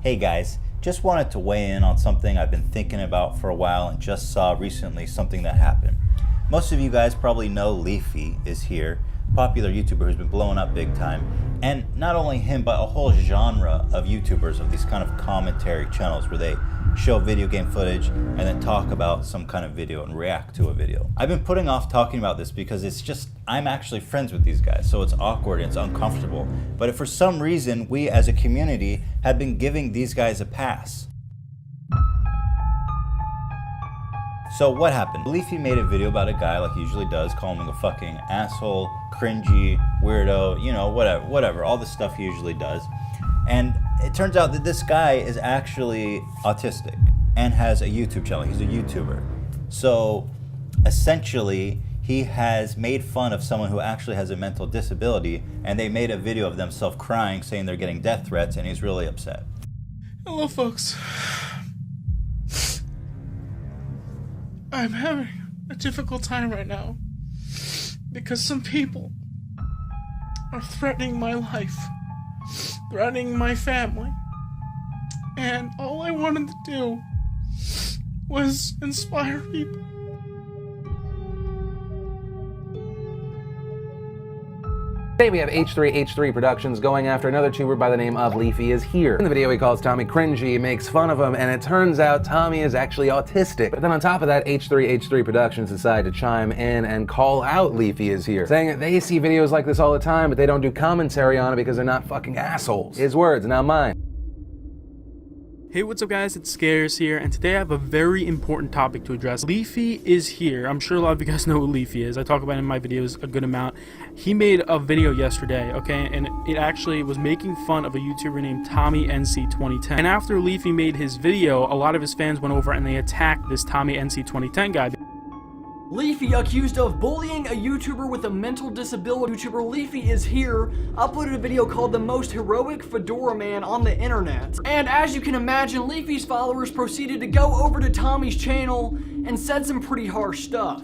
Hey guys, just wanted to weigh in on something I've been thinking about for a while and just saw recently something that happened. Most of you guys probably know Leafy is here, popular YouTuber who's been blowing up big time. And not only him, but a whole genre of YouTubers of these kind of commentary channels where they show video game footage and then talk about some kind of video and react to a video. I've been putting off talking about this because it's just, I'm actually friends with these guys, so it's awkward and it's uncomfortable. But if for some reason we as a community have been giving these guys a pass. So what happened? Leafy made a video about a guy like he usually does, calling him a fucking asshole, cringy, weirdo, you know, whatever, all the stuff he usually does. And it turns out that this guy is actually autistic and has a YouTube channel. He's a YouTuber. So essentially, he has made fun of someone who actually has a mental disability, and they made a video of themselves crying, saying they're getting death threats, and he's really upset. Hello, folks. I'm having a difficult time right now because some people are threatening my life, threatening my family, and all I wanted to do was inspire people. Today we have H3H3 Productions going after another tuber by the name of Leafy is here. In the video he calls Tommy cringy, makes fun of him, and it turns out Tommy is actually autistic. But then on top of that, H3H3 Productions decided to chime in and call out Leafy is here, saying that they see videos like this all the time, but they don't do commentary on it because they're not fucking assholes. His words, not mine. Hey, what's up guys, it's Scares here, and today I have a very important topic to address. Leafy is here. I'm sure a lot of you guys know who Leafy is. I talk about him in my videos a good amount. He made a video yesterday, okay, and it actually was making fun of a YouTuber named Tommy NC 2010. And after Leafy made his video, a lot of his fans went over and they attacked this Tommy NC 2010 guy. Leafy, accused of bullying a YouTuber with a mental disability. YouTuber Leafy is here, uploaded a video called The Most Heroic Fedora Man on the Internet. And as you can imagine, Leafy's followers proceeded to go over to Tommy's channel and said some pretty harsh stuff.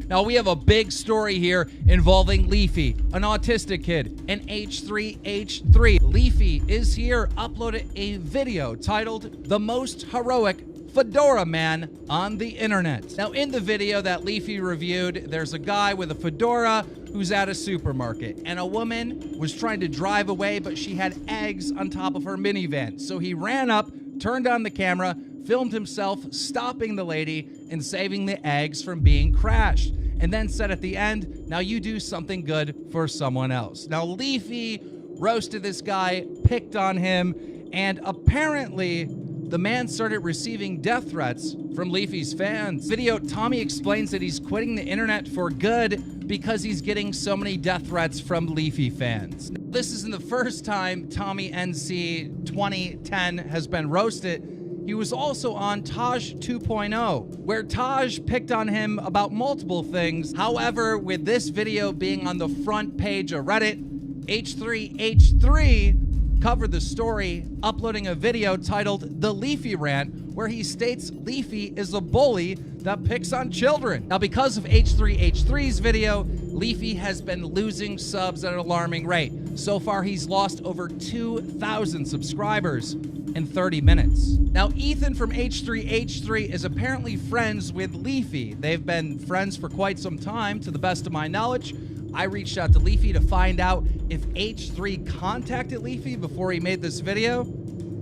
Now we have a big story here involving Leafy, an autistic kid, an H3H3. Leafy is here, uploaded a video titled The Most Heroic Fedora Man on the Internet. Now in the video that Leafy reviewed, there's a guy with a fedora who's at a supermarket, and a woman was trying to drive away, but she had eggs on top of her minivan. So he ran up, turned on the camera, filmed himself stopping the lady and saving the eggs from being crashed, and then said at the end, now you do something good for someone else. Now Leafy roasted this guy, picked on him, and apparently the man started receiving death threats from Leafy's fans. Video, Tommy explains that he's quitting the internet for good because he's getting so many death threats from Leafy fans. This isn't the first time Tommy NC 2010 has been roasted. He was also on Taj 2.0, where Taj picked on him about multiple things. However, with this video being on the front page of Reddit, H3H3 covered the story, uploading a video titled The Leafy Rant, where he states Leafy is a bully that picks on children. Now, because of H3H3's video, Leafy has been losing subs at an alarming rate. So far, he's lost over 2,000 subscribers in 30 minutes. Now, Ethan from H3H3 is apparently friends with Leafy. They've been friends for quite some time, to the best of my knowledge. I reached out to Leafy to find out if H3 contacted Leafy before he made this video.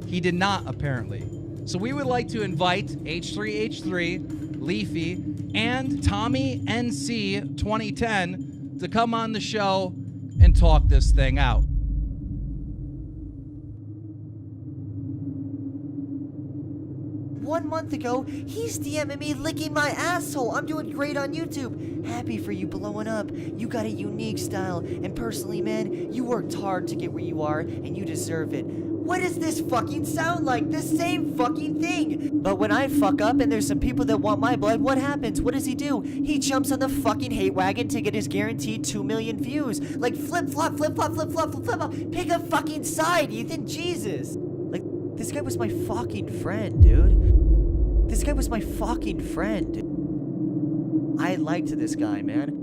He did not, apparently. So we would like to invite H3H3, Leafy, and Tommy NC 2010 to come on the show and talk this thing out. One month ago, he's DMing me licking my asshole. I'm doing great on YouTube. Happy for you blowing up. You got a unique style. And personally, man, you worked hard to get where you are, and you deserve it. What does this fucking sound like? The same fucking thing. But when I fuck up and there's some people that want my blood, what happens? What does he do? He jumps on the fucking hate wagon to get his guaranteed 2 million views. Like flip-flop, flip-flop, flip-flop, flip-flop. Pick a fucking side, Ethan. Jesus. Like, this guy was my fucking friend, dude. This guy was my fucking friend. I liked this guy, man.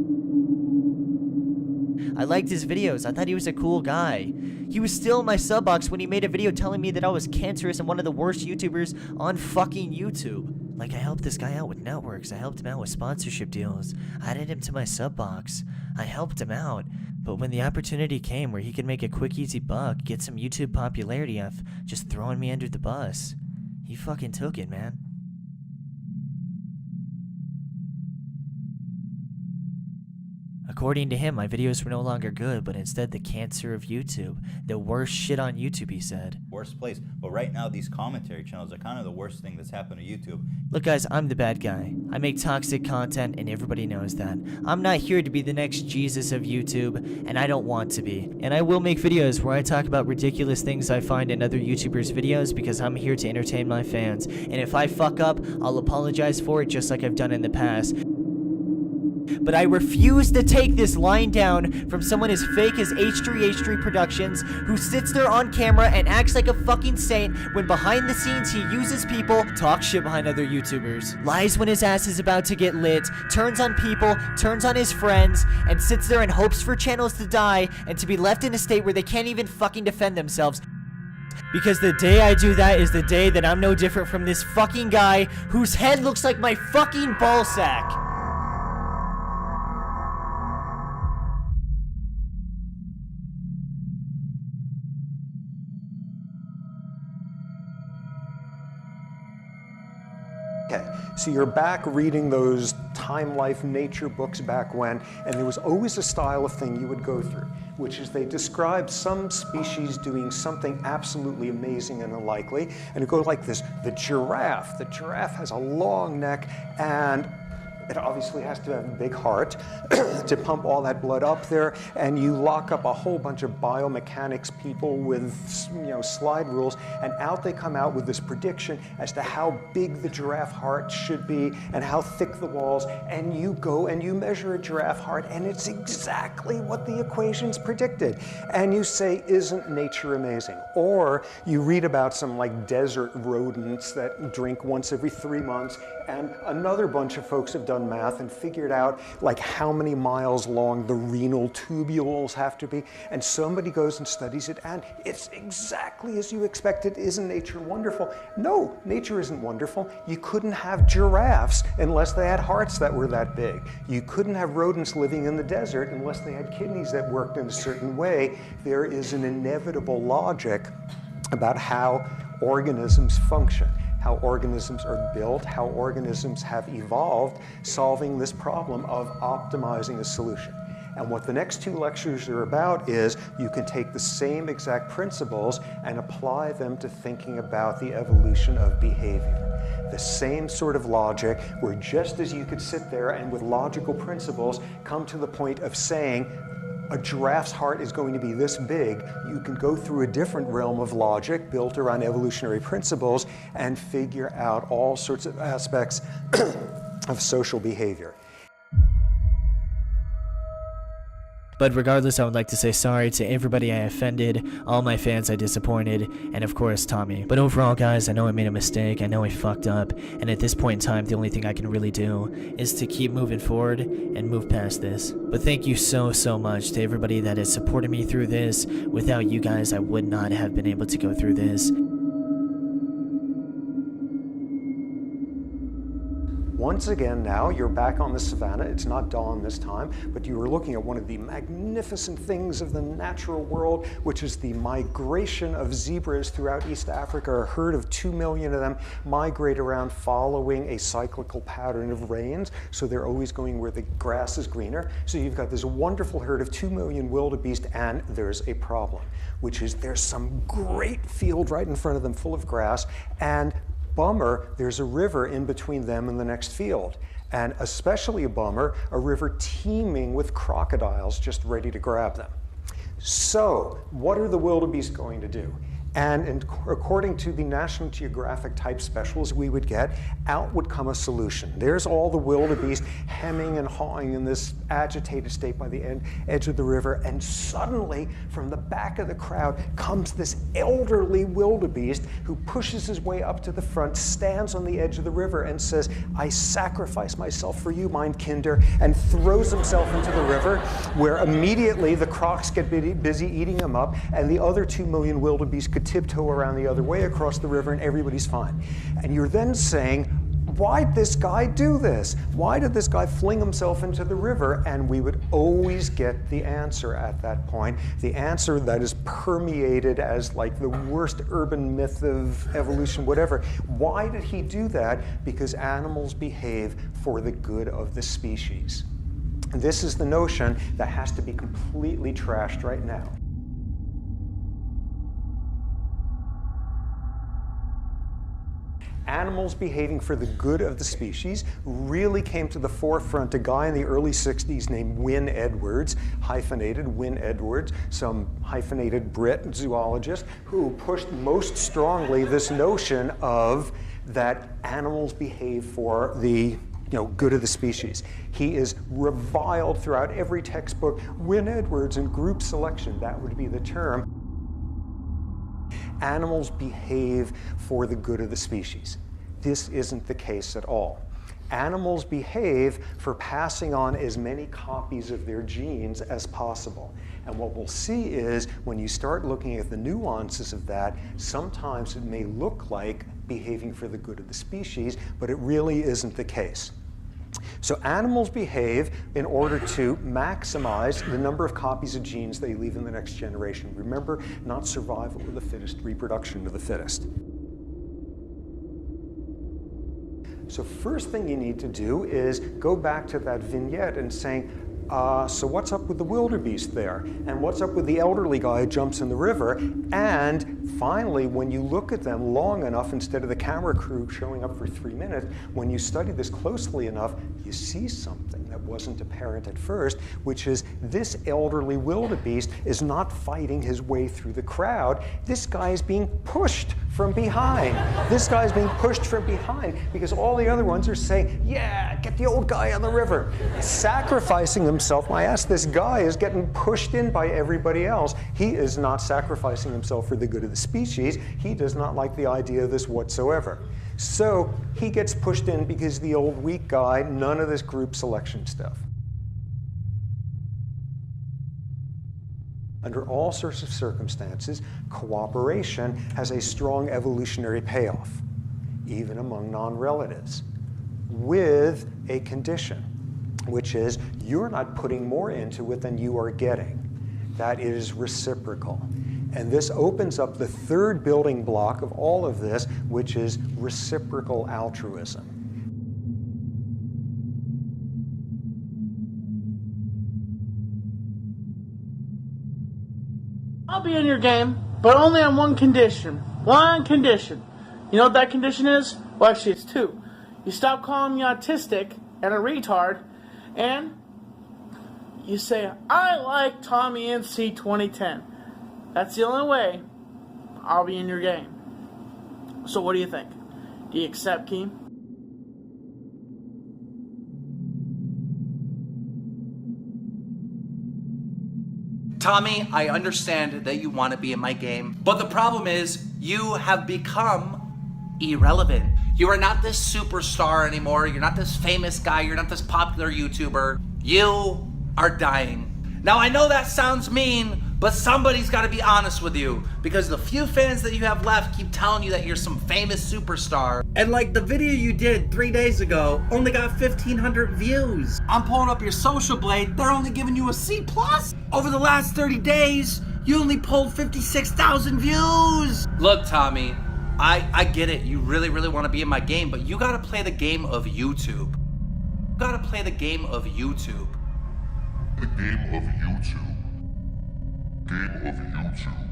I liked his videos. I thought he was a cool guy. He was still in my sub box when he made a video telling me that I was cancerous and one of the worst YouTubers on fucking YouTube. Like, I helped this guy out with networks. I helped him out with sponsorship deals. I added him to my sub box. I helped him out. But when the opportunity came where he could make a quick, easy buck, get some YouTube popularity off just throwing me under the bus, he fucking took it, man. According to him, my videos were no longer good, but instead the cancer of YouTube. The worst shit on YouTube, he said. Worst place. But right now, these commentary channels are kind of the worst thing that's happened to YouTube. Look guys, I'm the bad guy. I make toxic content and everybody knows that. I'm not here to be the next Jesus of YouTube, and I don't want to be. And I will make videos where I talk about ridiculous things I find in other YouTubers' videos because I'm here to entertain my fans. And if I fuck up, I'll apologize for it just like I've done in the past. But I refuse to take this line down from someone as fake as H3H3 Productions, who sits there on camera and acts like a fucking saint when behind the scenes he uses people, talks shit behind other YouTubers, lies when his ass is about to get lit, turns on people, turns on his friends, and sits there and hopes for channels to die and to be left in a state where they can't even fucking defend themselves. Because the day I do that is the day that I'm no different from this fucking guy whose head looks like my fucking ballsack. Okay, so you're back reading those Time Life nature books back when, and there was always a style of thing you would go through, which is they described some species doing something absolutely amazing and unlikely, and it goes like this. The giraffe. The giraffe has a long neck, and it obviously has to have a big heart to pump all that blood up there, and you lock up a whole bunch of biomechanics people with, slide rules, and out they come out with this prediction as to how big the giraffe heart should be and how thick the walls, and you go and you measure a giraffe heart, and it's exactly what the equations predicted. And you say, isn't nature amazing? Or you read about some like desert rodents that drink once every 3 months, and another bunch of folks have done math and figured out like how many miles long the renal tubules have to be, and somebody goes and studies it, and it's exactly as you expected. Isn't nature wonderful? No, nature isn't wonderful. You couldn't have giraffes unless they had hearts that were that big. You couldn't have rodents living in the desert unless they had kidneys that worked in a certain way. There is an inevitable logic about how organisms function, how organisms are built, how organisms have evolved, solving this problem of optimizing a solution. And what the next 2 lectures are about is you can take the same exact principles and apply them to thinking about the evolution of behavior. The same sort of logic where just as you could sit there and with logical principles come to the point of saying a giraffe's heart is going to be this big, you can go through a different realm of logic built around evolutionary principles and figure out all sorts of aspects of social behavior. But regardless, I would like to say sorry to everybody I offended, all my fans I disappointed, and of course Tommy. But overall guys, I know I made a mistake, I know I fucked up, and at this point in time the only thing I can really do is to keep moving forward and move past this. But thank you so much to everybody that has supported me through this. Without you guys, I would not have been able to go through this. Once again now, you're back on the savannah. It's not dawn this time, but you were looking at one of the magnificent things of the natural world, which is the migration of zebras throughout East Africa. A herd of 2 million of them migrate around following a cyclical pattern of rains, so they're always going where the grass is greener. So you've got this wonderful herd of 2 million wildebeest, and there's a problem, which is there's some great field right in front of them full of grass, and bummer, there's a river in between them and the next field. And especially a bummer, a river teeming with crocodiles just ready to grab them. So what are the wildebeest going to do? And according to the National Geographic type specials we would get, out would come a solution. There's all the wildebeest hemming and hawing in this agitated state by the edge of the river, and suddenly from the back of the crowd comes this elderly wildebeest who pushes his way up to the front, stands on the edge of the river and says, "I sacrifice myself for you, mein Kinder," and throws himself into the river, where immediately the crocs get busy eating him up, and the other 2 million wildebeest could tiptoe around the other way across the river, and everybody's fine. And you're then saying, why did this guy do this? Why did this guy fling himself into the river? And we would always get the answer at that point, the answer that is permeated as like the worst urban myth of evolution, whatever. Why did he do that? Because animals behave for the good of the species. This is the notion that has to be completely trashed right now. Animals behaving for the good of the species really came to the forefront. A guy in the early 60s named Wynne Edwards, hyphenated Wynne Edwards, some hyphenated Brit zoologist, who pushed most strongly this notion of that animals behave for the good of the species. He is reviled throughout every textbook. Wynne Edwards and group selection, that would be the term. Animals behave for the good of the species. This isn't the case at all. Animals behave for passing on as many copies of their genes as possible. And what we'll see is when you start looking at the nuances of that, sometimes it may look like behaving for the good of the species, but it really isn't the case. So animals behave in order to maximize the number of copies of genes they leave in the next generation. Remember, not survival of the fittest, reproduction of the fittest. So first thing you need to do is go back to that vignette and saying, so what's up with the wildebeest there? And what's up with the elderly guy who jumps in the river? And finally, when you look at them long enough, instead of the camera crew showing up for 3 minutes, when you study this closely enough, you see something that wasn't apparent at first, which is this elderly wildebeest is not fighting his way through the crowd. This guy is being pushed from behind. This guy's being pushed from behind because all the other ones are saying, yeah, get the old guy on the river. Sacrificing himself. My ass, this guy is getting pushed in by everybody else. He is not sacrificing himself for the good of the species. He does not like the idea of this whatsoever. So he gets pushed in because the old weak guy, none of this group selection stuff. Under all sorts of circumstances, cooperation has a strong evolutionary payoff, even among non-relatives, with a condition, which is you're not putting more into it than you are getting. That is reciprocal. And this opens up the third building block of all of this, which is reciprocal altruism. I'll be in your game, but only on one condition. One condition. You know what that condition is? Well, actually, it's two. You stop calling me autistic and a retard, and you say, I like Tommy NC 2010. That's the only way I'll be in your game. So what do you think? Do you accept, Keem? Tommy, I understand that you want to be in my game, but the problem is you have become irrelevant. You are not this superstar anymore. You're not this famous guy. You're not this popular YouTuber. You are dying. Now, I know that sounds mean, but somebody's got to be honest with you, because the few fans that you have left keep telling you that you're some famous superstar. And like the video you did 3 days ago only got 1,500 views. I'm pulling up your social blade. They're only giving you a C+. Over the last 30 days, you only pulled 56,000 views. Look, Tommy, I get it. You really want to be in my game, but you got to play the game of YouTube. You got to play the game of YouTube. The game of YouTube. Game of YouTube.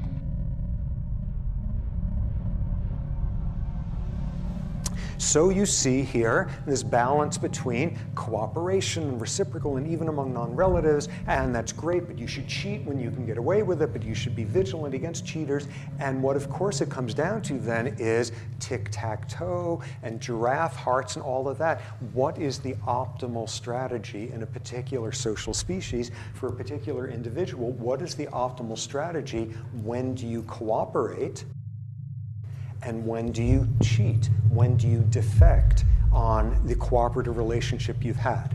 So you see here this balance between cooperation and reciprocal and even among non-relatives, and that's great, but you should cheat when you can get away with it, but you should be vigilant against cheaters. And what of course it comes down to then is tic-tac-toe and giraffe hearts and all of that. What is the optimal strategy in a particular social species for a particular individual? What is the optimal strategy? When do you cooperate? And when do you cheat? When do you defect on the cooperative relationship you've had?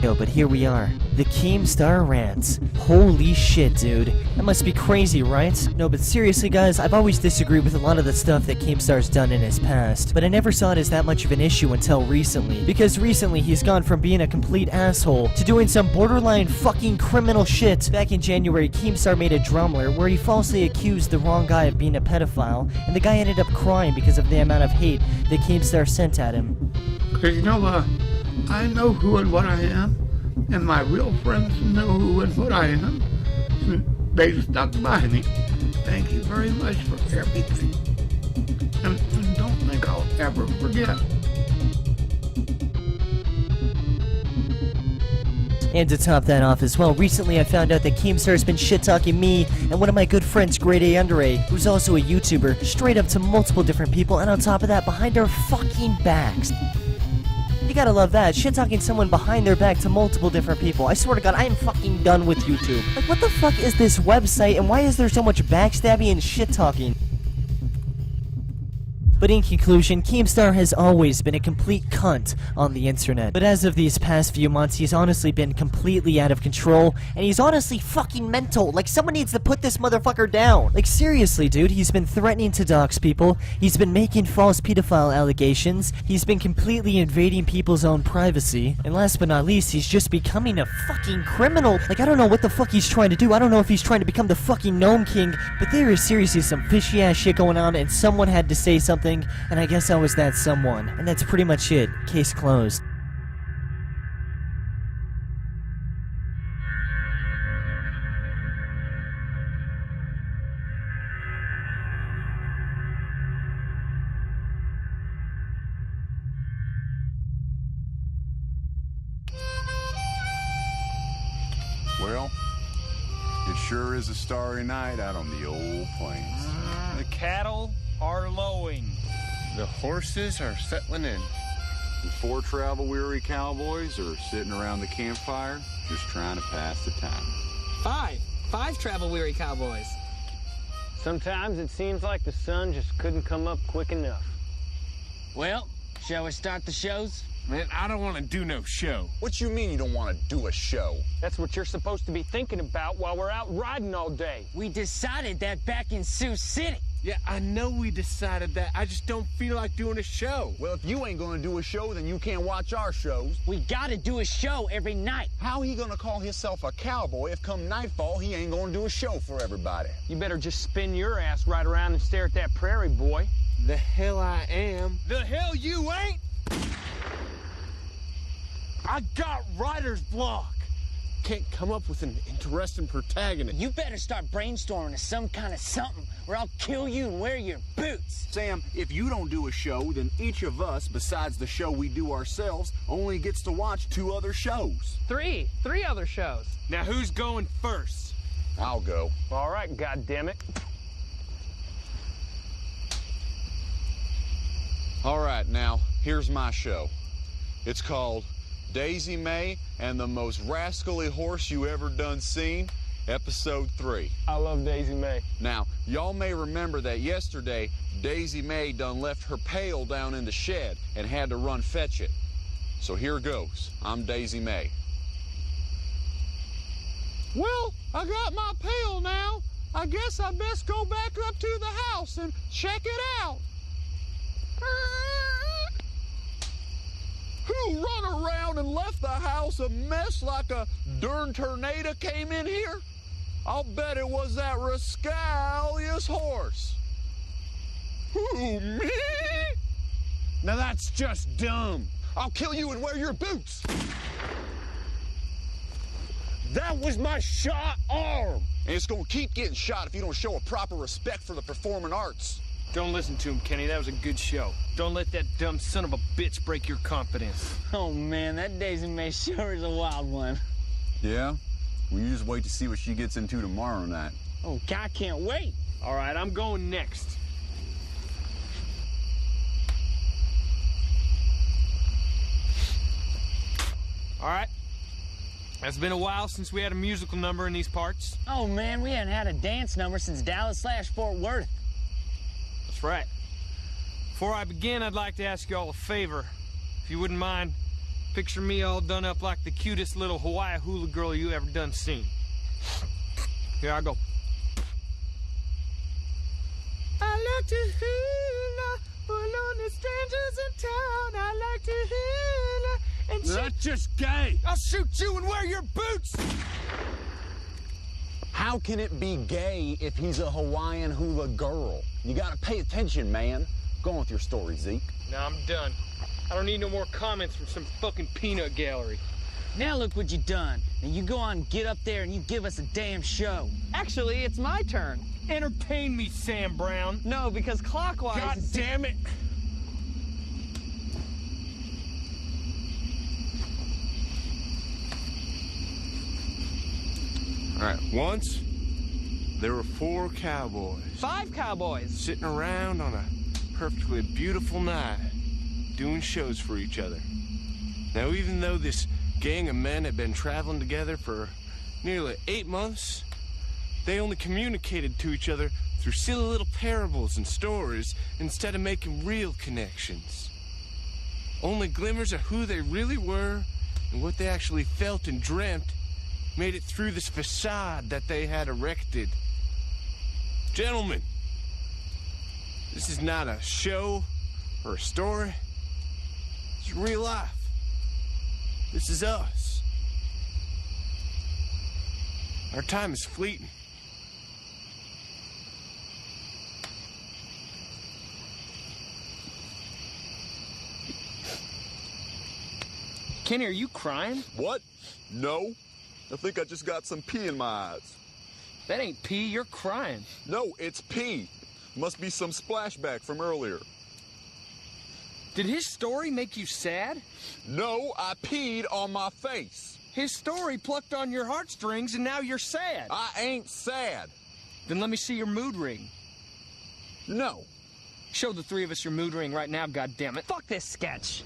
Yo, but here we are. The Keemstar rants. Holy shit, dude. That must be crazy, right? No, but seriously, guys, I've always disagreed with a lot of the stuff that Keemstar's done in his past, but I never saw it as that much of an issue until recently. Because recently, he's gone from being a complete asshole to doing some borderline fucking criminal shit. Back in January, Keemstar made a drummer where he falsely accused the wrong guy of being a pedophile, and the guy ended up crying because of the amount of hate that Keemstar sent at him. Because, you know, I know who and what I am, and my real friends know who and what I am, and they stuck by me. Thank you very much for everything, and don't think I'll ever forget. And to top that off as well, recently I found out that Keemstar's been shit-talking me and one of my good friends, Grade A Under A, who's also a YouTuber, straight up to multiple different people, and on top of that, behind our fucking backs. You gotta love that, shit-talking someone behind their back to multiple different people. I swear to God, I am fucking done with YouTube. Like, what the fuck is this website, and why is there so much backstabbing and shit-talking? But in conclusion, Keemstar has always been a complete cunt on the internet. But as of these past few months, he's honestly been completely out of control, and he's honestly fucking mental. Like, someone needs to put this motherfucker down. Like, seriously, dude, he's been threatening to dox people, he's been making false pedophile allegations, he's been completely invading people's own privacy, and last but not least, he's just becoming a fucking criminal. Like, I don't know what the fuck he's trying to do. I don't know if he's trying to become the fucking Gnome King, but there is seriously some fishy-ass shit going on, and someone had to say something, and I guess I was that someone. And that's pretty much it. Case closed. Well, it sure is a starry night out on the old plains. The cattle are lowing. The horses are settling in. The 4 travel-weary cowboys are sitting around the campfire, just trying to pass the time. 5 travel-weary cowboys. Sometimes it seems like the sun just couldn't come up quick enough. Well, shall we start the shows? Man, I don't want to do no show. What you mean you don't want to do a show? That's what you're supposed to be thinking about while we're out riding all day. We decided that back in Sioux City. Yeah, I know we decided that. I just don't feel like doing a show. Well, if you ain't gonna do a show, then you can't watch our shows. We gotta do a show every night. How he gonna call himself a cowboy if come nightfall he ain't gonna do a show for everybody? You better just spin your ass right around and stare at that prairie, boy. The hell I am. The hell you ain't? I got writer's block. Can't come up with an interesting protagonist. You better start brainstorming some kind of something, or I'll kill you and wear your boots. Sam, if you don't do a show, then each of us, besides the show we do ourselves, only gets to watch 2 other shows. 3 other shows. Now who's going first? I'll go. All right, goddammit. All right, now, here's my show. It's called Daisy May and the Most Rascally Horse You Ever Done Seen, Episode 3. I love Daisy May. Now, y'all may remember that yesterday, Daisy May done left her pail down in the shed and had to run fetch it. So here goes. I'm Daisy May. Well, I got my pail now. I guess I best go back up to the house and check it out. Who run around and left the house a mess like a darn tornado came in here? I'll bet it was that rascalious horse. Who, me? Now that's just dumb. I'll kill you and wear your boots. That was my shot arm. And it's gonna keep getting shot if you don't show a proper respect for the performing arts. Don't listen to him, Kenny. That was a good show. Don't let that dumb son of a bitch break your confidence. Oh, man, that Daisy May sure is a wild one. Yeah? Well, you just wait to see what she gets into tomorrow night. Oh, I can't wait. All right, I'm going next. All right. It's been a while since we had a musical number in these parts. Oh, man, we hadn't had a dance number since Dallas/Fort Worth. That's right. Before I begin, I'd like to ask you all a favor. If you wouldn't mind, picture me all done up like the cutest little Hawaii hula girl you ever done seen. Here I go. I like to hula for lonely strangers in town. I like to hula and That's just gay. I'll shoot you and wear your boots. How can it be gay if he's a Hawaiian hula girl? You gotta pay attention, man. Go on with your story, Zeke. Now I'm done. I don't need no more comments from some fucking peanut gallery. Now look what you done. Now you go on, get up there, and you give us a damn show. Actually, it's my turn. Entertain me, Sam Brown. No, because clockwise... God damn it! All right, once there were 4 cowboys. 5 cowboys. Sitting around on a perfectly beautiful night, doing shows for each other. Now, even though this gang of men had been traveling together for nearly 8 months, they only communicated to each other through silly little parables and stories instead of making real connections. Only glimmers of who they really were and what they actually felt and dreamt made it through this facade that they had erected. Gentlemen, this is not a show or a story. It's real life. This is us. Our time is fleeting. Kenny, are you crying? What? No. I think I just got some pee in my eyes. That ain't pee, you're crying. No, it's pee. Must be some splashback from earlier. Did his story make you sad? No, I peed on my face. His story plucked on your heartstrings and now you're sad. I ain't sad. Then let me see your mood ring. No. Show the 3 of us your mood ring right now, goddammit. Fuck this sketch.